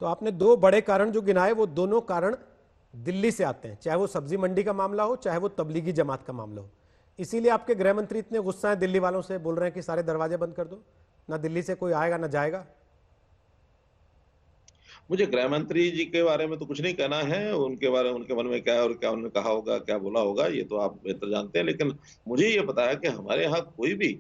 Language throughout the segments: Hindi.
तो आपने दो बड़े कारण जो गिनाए, वो दोनों कारण दिल्ली से आते हैं, चाहे वो सब्जी मंडी का मामला हो, चाहे वो तबलीगी जमात का मामला हो। इसीलिए आपके गृह मंत्री इतने गुस्सा हैं दिल्ली वालों से, बोल रहे हैं कि सारे दरवाजे बंद कर दो, ना दिल्ली से कोई आएगा ना जाएगा। मुझे गृह मंत्री जी के बारे में तो कुछ नहीं कहना है, उनके बारे में उनके मन में क्या है और क्या उन्होंने कहा होगा, क्या बोला होगा, ये तो आप बेहतर जानते हैं। लेकिन मुझे ये पता है कि हमारे यहाँ कोई भी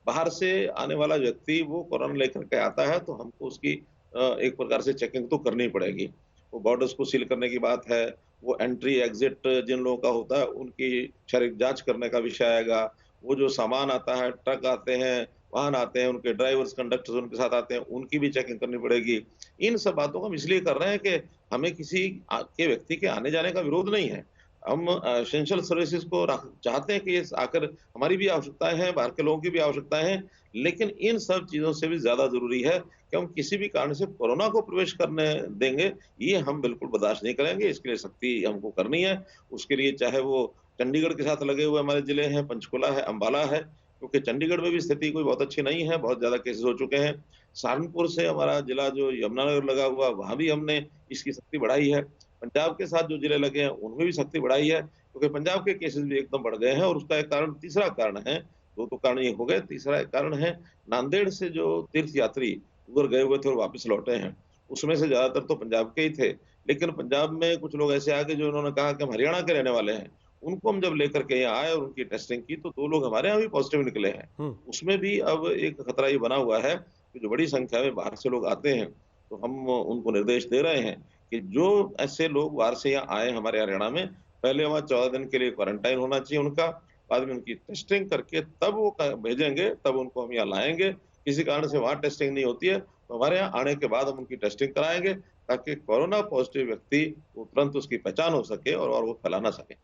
बाहर से आने वाला व्यक्ति वो कोरोना लेकर के आता है, तो हमको उसकी एक प्रकार से चेकिंग तो करनी पड़ेगी। वो बॉर्डर्स को सील करने की बात है, वो एंट्री एग्जिट जिन लोगों का होता है, उनकी शारीरिक जाँच करने का विषय आएगा। वो जो सामान आता है, ट्रक आते हैं, वाहन आते हैं, उनके ड्राइवर्स, कंडक्टर्स उनके साथ आते हैं, उनकी भी चेकिंग करनी पड़ेगी। इन सब बातों को हम इसलिए कर रहे हैं कि हमें किसी के व्यक्ति के आने-जाने का विरोध नहीं है। हम एसेंशियल सर्विसेज़ को रख चाहते हैं कि ये आकर हमारी भी आवश्यकताएँ हैं, बाहर के लोगों की भी आवश्यकताएँ हैं, लेकिन इन सब चीज़ों से भी ज़्यादा ज़रूरी है कि हम किसी भी कारण से कोरोना को प्रवेश करने देंगे, ये हम बिल्कुल बर्दाश्त नहीं करेंगे। इसके लिए सख्ती हमको करनी है। उसके लिए चाहे वो चंडीगढ़ के साथ लगे हुए हमारे ज़िले हैं, पंचकुला है, अम्बाला है, क्योंकि चंडीगढ़ में भी स्थिति कोई बहुत अच्छी नहीं है, बहुत ज़्यादा केसेज़ हो चुके हैं। सहारनपुर से हमारा जिला जो यमुनानगर लगा हुआ, वहाँ भी हमने इसकी सख्ती बढ़ाई है। पंजाब के साथ जो जिले लगे हैं, उनमें भी सख्ती बढ़ाई है, क्योंकि पंजाब के केसेज़ भी एकदम बढ़ गए हैं और उसका एक कारण तीसरा कारण है, 2 तो कारण ये हो गए, तीसरा एक कारण है नांदेड़ से जो तीर्थ यात्री उधर गए हुए थे और वापस लौटे हैं, उसमें से ज़्यादातर तो पंजाब के ही थे। लेकिन पंजाब में कुछ लोग ऐसे आ गए जो उन्होंने कहा कि हम हरियाणा के रहने वाले हैं। उनको हम जब लेकर के यहाँ आए और उनकी टेस्टिंग की, तो 2 लोग हमारे यहाँ भी पॉज़िटिव निकले हैं। हम्म। उसमें भी अब एक खतरा ये बना हुआ है कि जो बड़ी संख्या में बाहर से लोग आते हैं, तो हम उनको निर्देश दे रहे हैं कि जो ऐसे लोग बाहर से यहाँ आए हमारे हरियाणा में, पहले वहाँ 14 दिन के लिए क्वारंटाइन होना चाहिए उनका, बाद में उनकी टेस्टिंग करके तब वो भेजेंगे, तब उनको हम यहाँ लाएँगे। किसी कारण से वहाँ टेस्टिंग नहीं होती है, तो हमारे यहाँ आने के बाद हम उनकी टेस्टिंग कराएँगे, ताकि कोरोना पॉज़िटिव व्यक्ति वो तुरंत उसकी पहचान हो सके और वो फैला ना सके।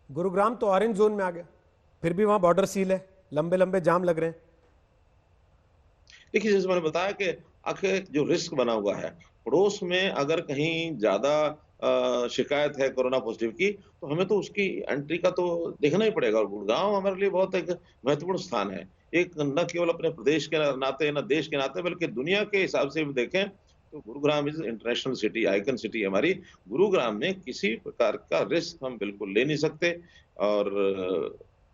गुरुग्राम तो ऑरेंज जोन में आ गया, फिर भी वहां बॉर्डर सील है, लंबे लंबे जाम लग रहे हैं। देखिए, जैसे मैंने बताया कि आखिर जो रिस्क बना हुआ है, पड़ोस में अगर कहीं ज़्यादा शिकायत है कोरोना पॉज़िटिव की, तो हमें तो उसकी एंट्री का तो देखना ही पड़ेगा और गुड़गाँव हमारे लिए बहुत एक महत्वपूर्ण स्थान है। एक न केवल अपने प्रदेश के नाते, न देश के नाते, बल्कि दुनिया के हिसाब से भी देखें, तो Gurugram is international city, icon city है हमारी। गुरुग्राम में किसी प्रकार का रिस्क हम बिल्कुल ले नहीं सकते और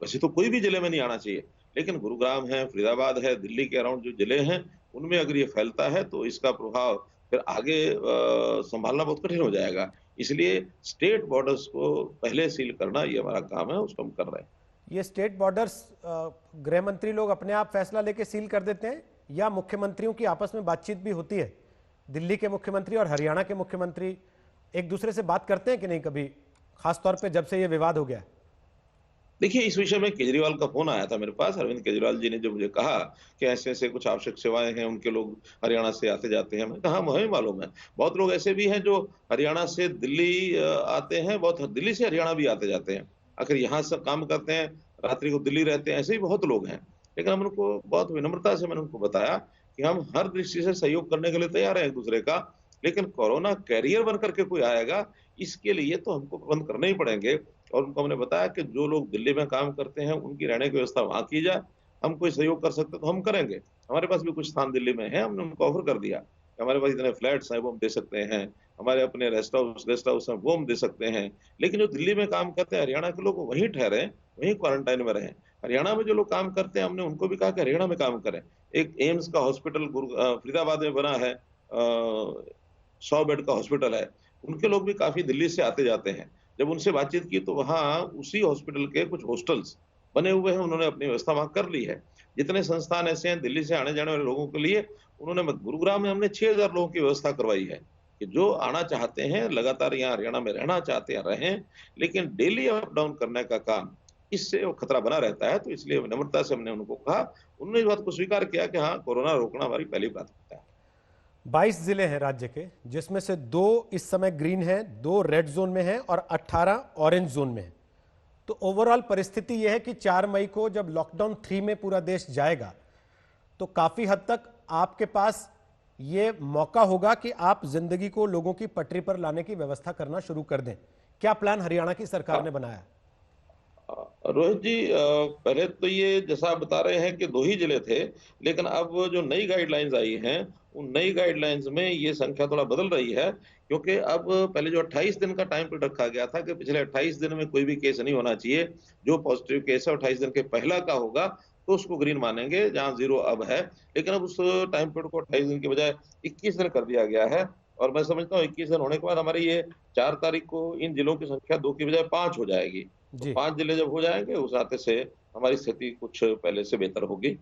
वैसे तो कोई भी ज़िले में नहीं आना चाहिए। लेकिन गुरुग्राम है, फरीदाबाद है, दिल्ली के अराउंड जो ज़िले हैं, उनमें अगर ये फैलता है तो इसका प्रभाव फिर आगे सँभालना बहुत कठिन हो जाएगा। इसलिए स्टेट बॉर्डर्स को पहले सील करना ये हमारा काम है, उसको हम कर रहे हैं। ये स्टेट बॉर्डर्स गृह मंत्री लोग अपने आप फैसला लेके सील कर देते हैं, या मुख्यमंत्रियों की आपस में बातचीत भी होती है? दिल्ली के मुख्यमंत्री और हरियाणा के मुख्यमंत्री एक दूसरे से बात करते हैं कि नहीं कभी, खासतौर पे जब से ये विवाद हो गया है? देखिए, इस विषय में केजरीवाल का फ़ोन आया था मेरे पास, अरविंद केजरीवाल जी ने जो मुझे कहा कि ऐसे-ऐसे कुछ आवश्यक सेवाएँ हैं, उनके लोग हरियाणा से आते-जाते हैं। मैंने कहा, हाँ, हमें मालूम है। बहुत लोग ऐसे भी हैं जो हरियाणा से दिल्ली आते हैं, बहुत दिल्ली से हरियाणा भी आते-जाते हैं। आखिर यहाँ सब काम करते हैं, रात्रि को दिल्ली रहते हैं, ऐसे ही बहुत लोग हैं। लेकिन हम उनको बहुत विनम्रता से मैंने उनको बताया कि हम हर दृष्टि से सहयोग करने के लिए तैयार हैं एक-दूसरे का, लेकिन कोरोना कैरियर बन कर के कोई आएगा, इसके लिए तो हमको प्रबंध करने ही पड़ेंगे। और उनको हमने बताया कि जो लोग दिल्ली में काम करते हैं, उनकी रहने की व्यवस्था वहाँ की जाए। हम कोई सहयोग कर सकते हैं, तो हम करेंगे। हमारे पास भी कुछ स्थान दिल्ली में है, हमने उनको ऑफ़र कर दिया कि हमारे पास इतने फ्लैट्स हैं, वो हम दे सकते हैं। हमारे अपने गेस्ट हाउस हैं, वो हम दे सकते हैं। लेकिन जो दिल्ली में काम करते हैं, हरियाणा के लोग, वो वहीं ठहरें, वहीं क्वारंटाइन में रहें। हरियाणा में जो लोग काम करते हैं, हमने उनको भी कहा कि हरियाणा में काम करें। एक एम्स का हॉस्पिटल फरीदाबाद में बना है, 100 बेड का हॉस्पिटल है। उनके लोग भी काफ़ी दिल्ली से आते-जाते हैं। जब उनसे बातचीत की तो वहाँ उसी हॉस्पिटल के कुछ हॉस्टल्स बने हुए हैं, उन्होंने अपनी व्यवस्था वहाँ कर ली है। जितने संस्थान ऐसे हैं दिल्ली से आने-जाने वाले लोगों के लिए, उन्होंने गुरुग्राम में हमने 6000 लोगों की व्यवस्था करवाई है, कि जो आना चाहते हैं, लगातार यहाँ हरियाणा में रहना चाहते हैं, रहें, लेकिन डेली अप डाउन करने का काम, इससे वो खतरा बना रहता है, तो इसलिए विनम्रता से हमने उनको कहा। उन्होंने इस बात को स्वीकार किया कि हाँ, कोरोना रोकना हमारी पहली प्राथमिकता है। 22 जिले हैं राज्य के, जिसमें से 2 इस समय ग्रीन हैं, 2 रेड जोन में हैं और 18 ऑरेंज जोन में हैं। तो ओवरऑल परिस्थिति यह है कि 4 मई को जब लॉकडाउन 3 में पूरा देश जाएगा, तो काफी हद तक आपके पास ये मौका होगा कि आप जिंदगी को लोगों की पटरी पर लाने की व्यवस्था करना शुरू कर दें। क्या प्लान हरियाणा की सरकार ने बनाया? रोहित जी, पहले तो ये जैसा आप बता रहे हैं कि 2 ही जिले थे, लेकिन अब जो नई गाइडलाइंस आई हैं, उन नई गाइडलाइंस में ये संख्या थोड़ा बदल रही है, क्योंकि अब पहले जो 28 दिन का टाइम पीरियड रखा गया था कि पिछले 28 दिन में कोई भी केस नहीं होना चाहिए। जो पॉजिटिव केस है 28 दिन के पहला का होगा, तो उसको ग्रीन मानेंगे, जहाँ 0 अब है। लेकिन अब उस टाइम पीरियड को 28 दिन के बजाय 21 दिन कर दिया गया है, और मैं समझता हूँ 21 दिन होने के बाद हमारी ये 4 तारीख को इन जिलों की संख्या 2 की बजाय 5 हो जाएगी। तो जी। 5 जिले जब हो जाएँगे, उस नाते से हमारी स्थिति कुछ पहले से बेहतर होगी।